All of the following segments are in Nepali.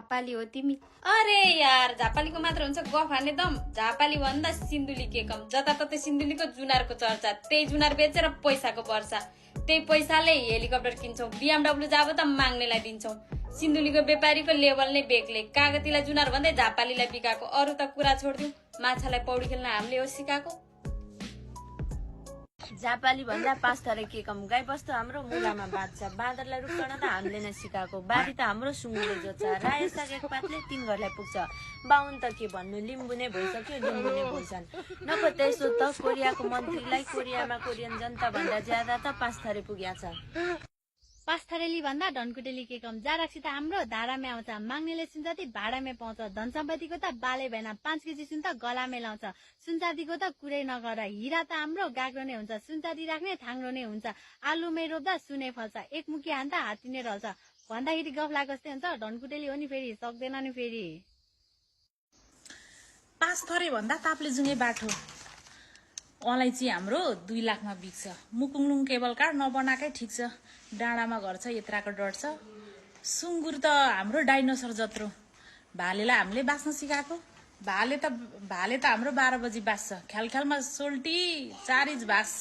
झापाली हो तिमी? अरे यार झापालीको मात्र हुन्छ गफ हान्ने दम। झापाली भन्दा सिन्धुली के कम। जताततै सिन्धुलीको जुनारको चर्चा। त्यही जुनार बेचेर पैसाको वर्षा। त्यही पैसाले हेलिकप्टर किन्छौँ, BMW जाब त माग्नेलाई दिन्छौँ। सिन्धुलीको व्यापारीको लेभल नै बेग्लै। कागतीलाई जुनार भन्दै झापालीलाई बिकाएको। अरू त कुरा छोडिदिउँ, माछालाई पौडी खेल्न हामीले हो सिकाएको। झापाली भन्दा 5 थरी के कम। गाई बस्तु हाम्रो मुलामा बाँध्छ, बाँदरलाई रुक्न त हामीले नै सिकाएको। बारी त हाम्रो सुँगुरले जोत्छ, रायो साग एक पातले 3 घरलाई पुग्छ। बाहुन त के भन्नु, लिम्बू नै भइसक्यो, लिम्बू नै बोल्छन्। नपो त्यसो त कोरियाको मन्त्रीलाई कोरियामा कोरियन जनता भन्दा ज्यादा त 5 थरी पुग्या छ। 5 थरेली भन्दा ढनकुटेली के कम। जाराक्सी त हाम्रो धारामै आउँछ, माग्नेले सुन जति भाडामै पाउँछ। धन सम्पत्तिको त बाले भएन, 5 केजी सुन त गलामै लाउँछ। सुनचाँदीको त कुरै नगर, हिरा त हाम्रो गाग्रो नै हुन्छ, सुनचाँदी राख्ने थाङ्रो नै हुन्छ। आलुमै रोप्दा सुनै फल्छ, एक मुखी हान्दा हात्ती नै रल्छ भन्दाखेरि गफ लागेको जस्तै हुन्छ। ढनकुटेली हो नि फेरि, सक्दैन नि फेरि। 5 थरे भन्दा ताप्लेजुङ्गे बाठो। अलैँची हाम्रो 2 लाखमा बिक्छ। मुकुङलुङ केबल कार नबनाएकै ठिक छ, डाँडामा घर छ, यत्राको डर छ। सुँगुर त हाम्रो डाइनोसर जत्रो, भालेलाई हामीले बाँच्न सिकाएको। भाले त हाम्रो 12 बजी बाँच्छ, ख्यालख्यालमा सोल्टी 4 इन्च भाग्छ।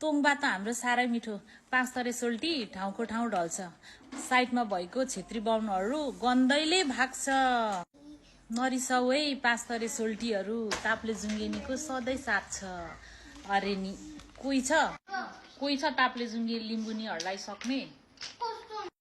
तोङबा त हाम्रो साह्रै मिठो, 5 थरे सोल्टी ठाउँको ठाउँ ढल्छ। साइडमा भएको छेत्री बाहुनहरू गन्दैले भाग्छ। नरिसाउ है 5 थरे सोल्टीहरू, ताप्लेजुङ्गेनीको सधैँ साथ छ। अरे नि कोही छ ताप्लेजुङ्गे लिम्बुनीहरूलाई सक्ने?